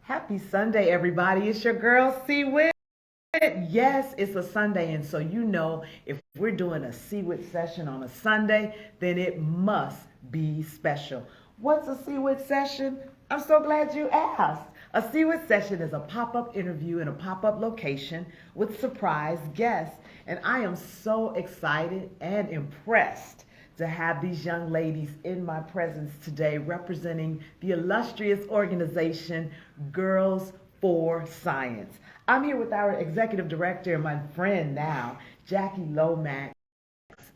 Happy Sunday, everybody. It's your girl, C Wit. Yes, it's a Sunday, and so if we're doing a C Wit session on a Sunday, then it must be special. What's a C Wit session? I'm so glad you asked. A C Wit session is a pop up interview in a pop up location with surprise guests, and I am so excited and impressed to have these young ladies in my presence today representing the illustrious organization Girls for Science. I'm here with our executive director and my friend now, Jackie Lomax.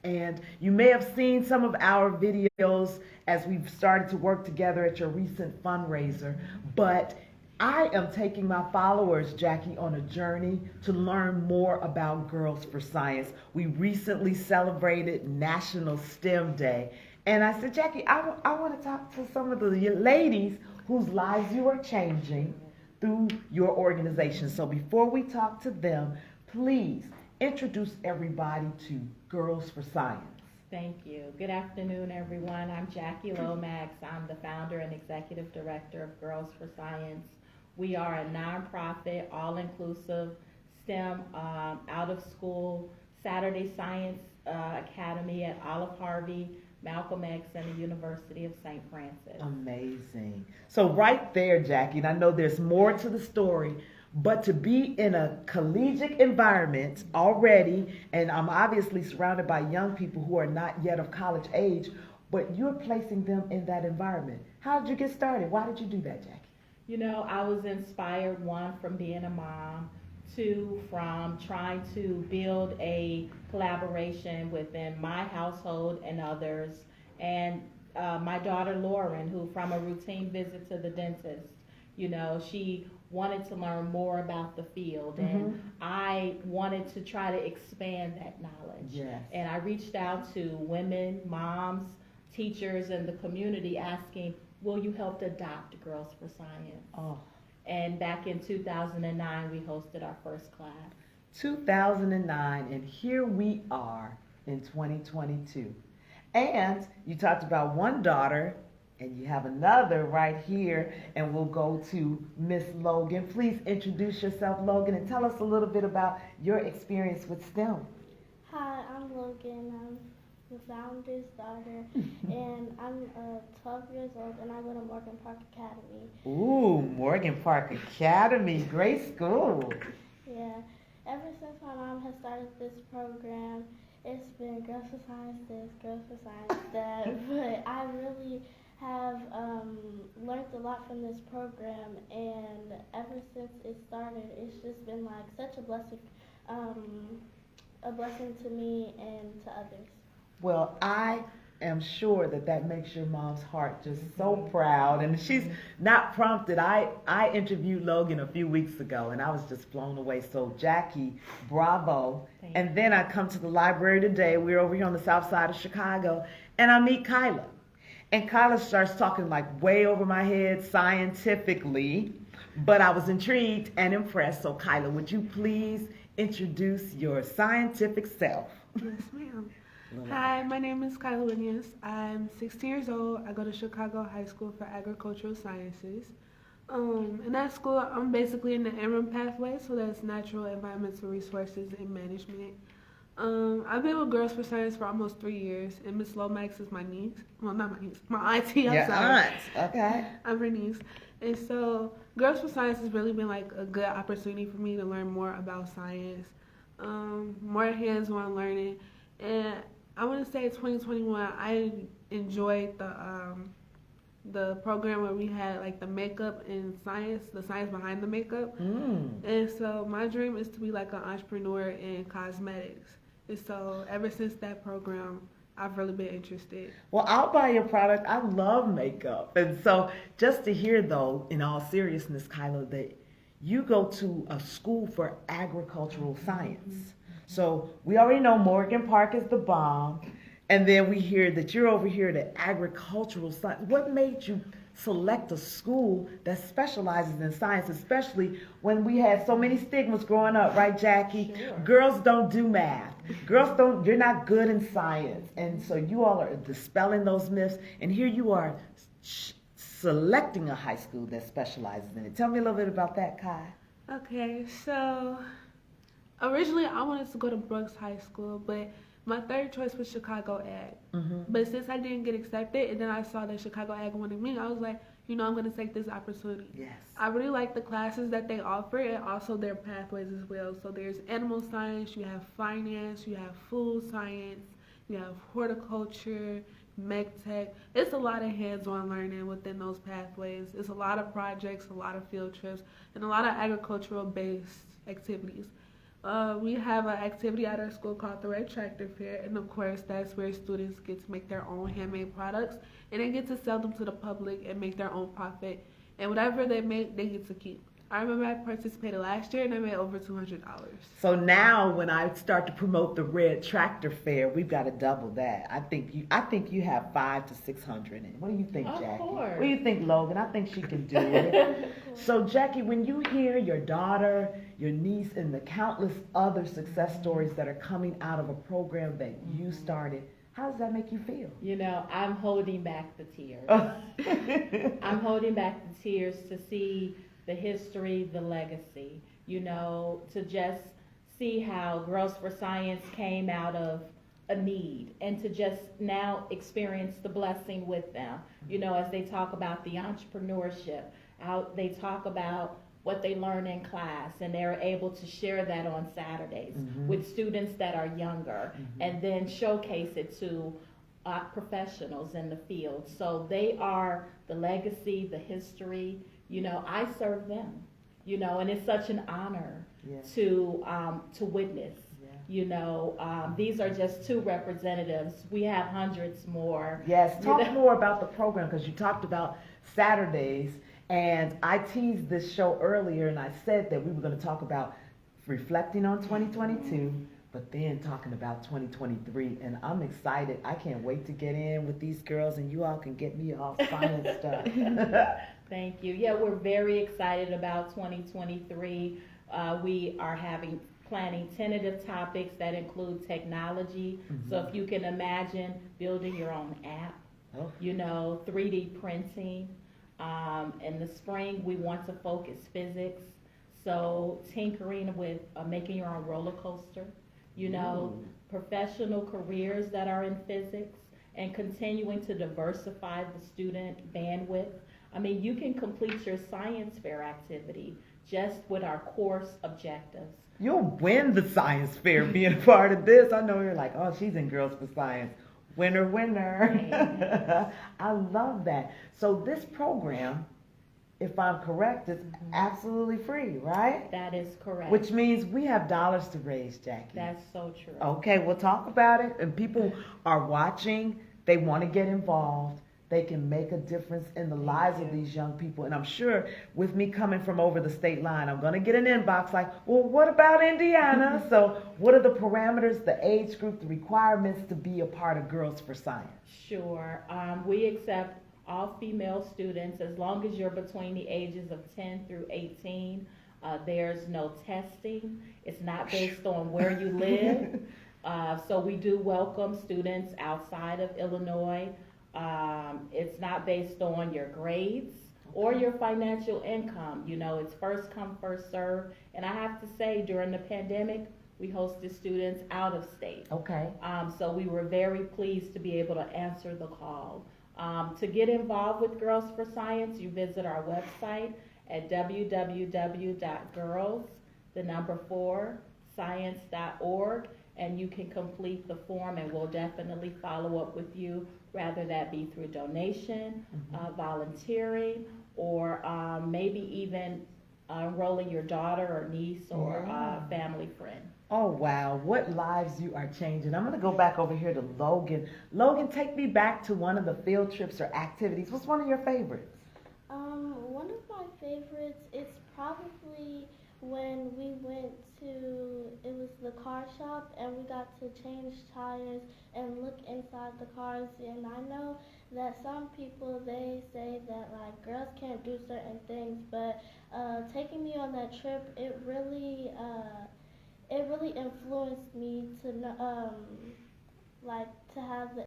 And you may have seen some of our videos as we've started to work together at your recent fundraiser. But I am taking my followers, Jackie, on a journey to learn more about Girls for Science. We recently celebrated National STEM Day. And I said, Jackie, I want to talk to some of the ladies whose lives you are changing through your organization. So before we talk to them, please introduce everybody to Girls for Science. Thank you. Good afternoon, everyone. I'm Jackie Lomax. I'm the founder and executive director of Girls for Science. We are a nonprofit, all-inclusive STEM out-of-school Saturday Science Academy at Olive Harvey, Malcolm X, and the University of St. Francis. Amazing. So right there, Jackie, and I know there's more to the story, but to be in a collegiate environment already, and I'm obviously surrounded by young people who are not yet of college age, but you're placing them in that environment. How did you get started? Why did you do that, Jackie? You know, I was inspired, one, from being a mom, two, from trying to build a collaboration within my household and others, and my daughter Lauren, who from a routine visit to the dentist, she wanted to learn more about the field, and I wanted to try to expand that knowledge. Yes. And I reached out to women, moms, teachers in the community asking, will you help adopt Girls for Science? Oh. And back in 2009, we hosted our first class. 2009, and here we are in 2022. And you talked about one daughter, and you have another right here, and we'll go to Miss Logan. Please introduce yourself, Logan, and tell us a little bit about your experience with STEM. Hi, I'm Logan. I'm the founder's daughter, and I'm 12 years old, and I go to Morgan Park Academy. Ooh, Morgan Park Academy, great school. Yeah, ever since my mom has started this program, it's been Girls for Science this, Girls for Science that, but I really have learned a lot from this program, and ever since it started, it's just been like such a blessing to me and to others. Well, I am sure that makes your mom's heart just so proud, and she's not prompted. I interviewed Logan a few weeks ago, and I was just blown away. So Jackie, bravo. And then I come to the library today. We're over here on the south side of Chicago, and I meet Kyla. And Kyla starts talking like way over my head scientifically, but I was intrigued and impressed. So Kyla, would you please introduce your scientific self? Yes, ma'am. Hi, my name is Kyla Williams. I'm 16 years old. I go to Chicago High School for Agricultural Sciences. In that school, I'm basically in the NREM pathway, so that's Natural Environmental Resources and Management. I've been with Girls for Science for almost 3 years, and Miss Lomax is my niece. Well, not my niece, my auntie. I'm sorry. Aunt. Okay. I'm her niece. And so Girls for Science has really been like a good opportunity for me to learn more about science, more hands-on learning. And I want to say 2021, I enjoyed the program where we had like the makeup and science, the science behind the makeup. And so my dream is to be like an entrepreneur in cosmetics. And so ever since that program, I've really been interested. Well, I'll buy your product. I love makeup. And so just to hear, though, in all seriousness, Kyla, that you go to a school for agricultural science. So we already know Morgan Park is the bomb. And then we hear that you're over here at agricultural science. What made you select a school that specializes in science, especially when we had so many stigmas growing up, right, Jackie? Sure. Girls don't do math. You're not good in science. And so you all are dispelling those myths. And here you are selecting a high school that specializes in it. Tell me a little bit about that, Kai. Okay, so originally I wanted to go to Brooks High School, but my third choice was Chicago Ag. But since I didn't get accepted, and then I saw that Chicago Ag wanted me, I was like, I'm going to take this opportunity. Yes. I really like the classes that they offer and also their pathways as well. So there's animal science, you have finance, you have food science, you have horticulture, tech. It's a lot of hands-on learning within those pathways. It's a lot of projects, a lot of field trips, and a lot of agricultural-based activities. We have an activity at our school called the Red Tractor Fair, and of course, that's where students get to make their own handmade products, and they get to sell them to the public and make their own profit. And whatever they make, they get to keep. I remember I participated last year, and I made over $200. So now, when I start to promote the Red Tractor Fair, we've got to double that. I think you have 500 to 600 in it. What do you think, Of Jackie? course. What do you think, Logan? I think she can do it. So, Jackie, when you hear your daughter, your niece, and the countless other success stories that are coming out of a program that you started, how does that make you feel? I'm holding back the tears. I'm holding back the tears to see the history, the legacy, to just see how Girls for Science came out of a need and to just now experience the blessing with them, as they talk about the entrepreneurship, how they talk about what they learn in class, and they're able to share that on Saturdays with students that are younger and then showcase it to professionals in the field. So they are the legacy, the history. I serve them, and it's such an honor to witness. These are just two representatives. We have hundreds more. Yes, talk more about the program, because you talked about Saturdays, and I teased this show earlier, and I said that we were going to talk about reflecting on 2022, but then talking about 2023, and I'm excited. I can't wait to get in with these girls, and you all can get me all science stuff. Thank you. Yeah, we're very excited about 2023. We are planning tentative topics that include technology. So if you can imagine building your own app, 3D printing. In the spring, we want to focus physics. So tinkering with making your own roller coaster, professional careers that are in physics, and continuing to diversify the student bandwidth. I mean, you can complete your science fair activity just with our course objectives. You'll win the science fair being a part of this. I know you're like, oh, she's in Girls for Science. Winner, winner. I love that. So this program, if I'm correct, is absolutely free, right? That is correct. Which means we have dollars to raise, Jackie. That's so true. Okay, we'll talk about it. And people are watching. They want to get involved. They can make a difference in the lives of these young people. And I'm sure with me coming from over the state line, I'm going to get an inbox like, well, what about Indiana? So what are the parameters, the age group, the requirements to be a part of Girls for Science? Sure. We accept all female students as long as you're between the ages of 10 through 18. There's no testing. It's not based on where you live. So we do welcome students outside of Illinois. It's not based on your grades or your financial income. It's first come, first serve. And I have to say, during the pandemic, we hosted students out of state. Okay. So we were very pleased to be able to answer the call. To get involved with Girls for Science, you visit our website at www.girls4science.org, and you can complete the form, and we'll definitely follow up with you, whether that be through donation, volunteering, or maybe even enrolling your daughter or niece or family friend. Oh, wow. What lives you are changing. I'm going to go back over here to Logan. Logan, take me back to one of the field trips or activities. What's one of your favorites? One of my favorites, it's probably when we went to, it was the car shop, and we got to change tires and look inside the cars. And I know that some people, they say that like girls can't do certain things, but taking me on that trip, it really influenced me to like to have the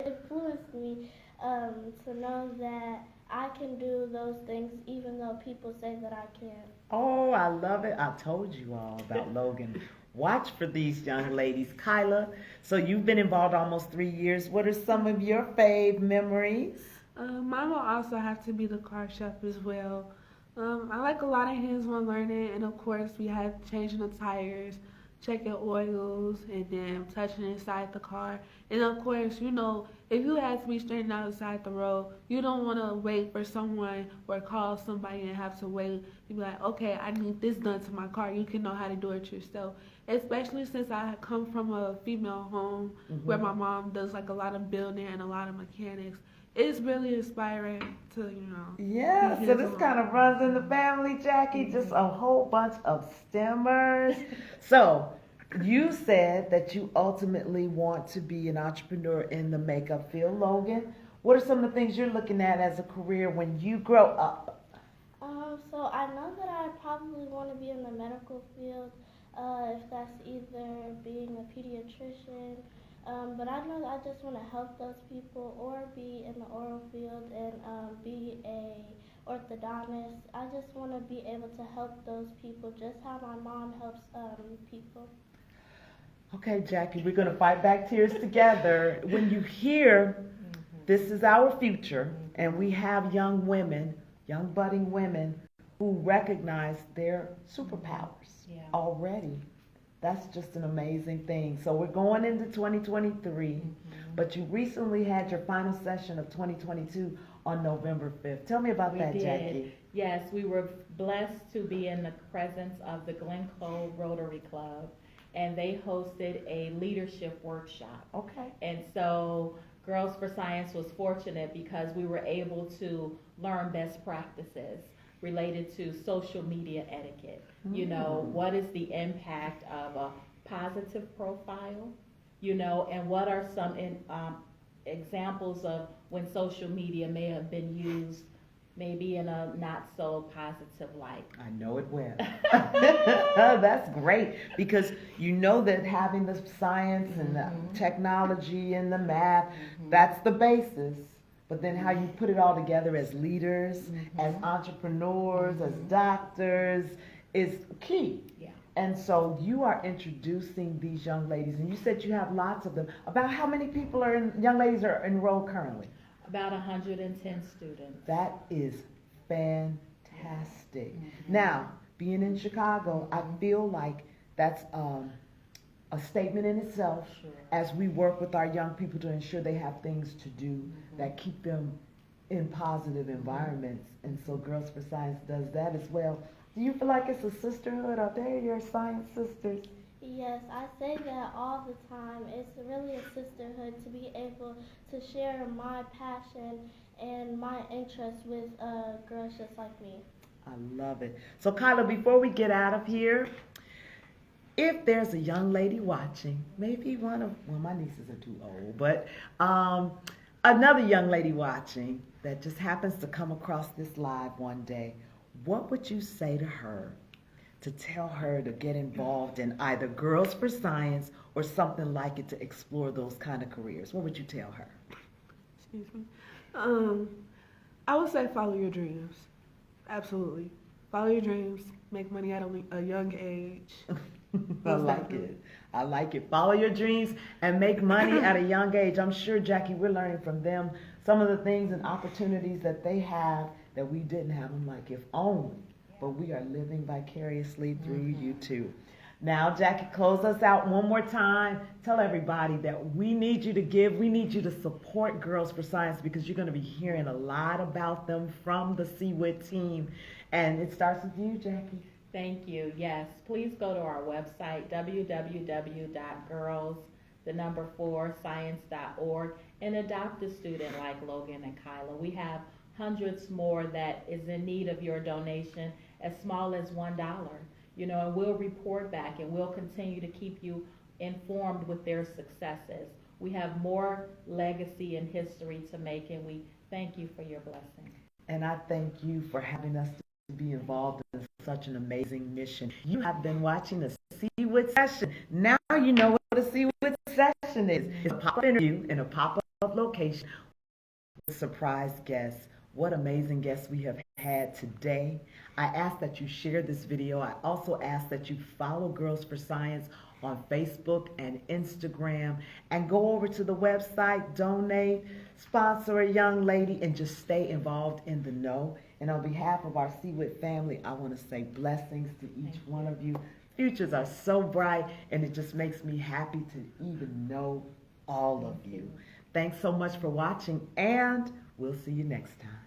influenced me to know that I can do those things even though people say that I can't. Oh, I love it. I told you all about Logan. Watch for these young ladies. Kyla, so you've been involved almost 3 years. What are some of your fave memories? Mine will also have to be the car shop as well. I like a lot of hands-on learning, and of course, we have changing the tires, checking oils, and then touching inside the car. And of course, if you have to be straightened out inside the road, you don't want to wait for someone or call somebody and have to wait. You be like, okay, I need this done to my car. You can know how to do it yourself. Especially since I come from a female home where my mom does like a lot of building and a lot of mechanics. It's really inspiring to. Yeah, be so this hands-on. kind of runs in the family, Jackie. Just a whole bunch of STEMers. So, you said that you ultimately want to be an entrepreneur in the makeup field, Logan. What are some of the things you're looking at as a career when you grow up? So I know that I probably want to be in the medical field, if that's either being a pediatrician, but I know that I just want to help those people or be in the oral field and be a orthodontist. I just want to be able to help those people just how my mom helps people. Okay, Jackie, we're going to fight back tears together. When you hear this is our future, and we have young women, young budding women, who recognize their superpowers already. That's just an amazing thing. So we're going into 2023, but you recently had your final session of 2022 on November 5th. Tell me about that, did. Jackie. Yes, we were blessed to be in the presence of the Glencoe Rotary Club, and they hosted a leadership workshop. Okay. And so Girls for Science was fortunate because we were able to learn best practices related to social media etiquette. What is the impact of a positive profile, and what are some examples of when social media may have been used maybe in a not so positive light. I know it well. That's great because you know that having the science and the technology and the math, that's the basis. But then how you put it all together as leaders, as entrepreneurs, as doctors is key. Yeah. And so you are introducing these young ladies, and you said you have lots of them. About how many people young ladies are enrolled currently? About 110 students. That is fantastic. Now, being in Chicago, I feel like that's a statement in itself as we work with our young people to ensure they have things to do that keep them in positive environments. And so Girls for Science does that as well. Do you feel like it's a sisterhood out there, your science sisters? Yes, I say that all the time. It's really a sisterhood to be able to share my passion and my interest with girls just like me. I love it. So Kyla, before we get out of here, if there's a young lady watching, maybe my nieces are too old, but another young lady watching that just happens to come across this live one day, what would you say to her to tell her to get involved in either Girls for Science or something like it to explore those kind of careers? What would you tell her? Excuse me. I would say follow your dreams. Absolutely. Follow your dreams. Make money at a young age. I like it. I like it. Follow your dreams and make money at a young age. I'm sure, Jackie, we're learning from them some of the things and opportunities that they have that we didn't have. I'm like, if only. But we are living vicariously through you too. Now, Jackie, close us out one more time. Tell everybody that we need you to give. We need you to support Girls for Science because you're going to be hearing a lot about them from the CWIT team. And it starts with you, Jackie. Thank you. Yes, please go to our website, www.girls4science.org, and adopt a student like Logan and Kyla. We have hundreds more that is in need of your donation, as small as $1. And we'll report back and we'll continue to keep you informed with their successes. We have more legacy and history to make, and we thank you for your blessing. And I thank you for having us to be involved in such an amazing mission. You have been watching the CWIT session. Now you know what a CWIT session is. It's a pop-up interview in a pop-up location surprise guests. What amazing guests we have had today. I ask that you share this video. I also ask that you follow Girls for Science on Facebook and Instagram, and go over to the website, donate, sponsor a young lady, and just stay involved in the know. And on behalf of our CWIT family, I want to say blessings to each one of you. Futures are so bright, and it just makes me happy to even know all of you. Thanks so much for watching, and we'll see you next time.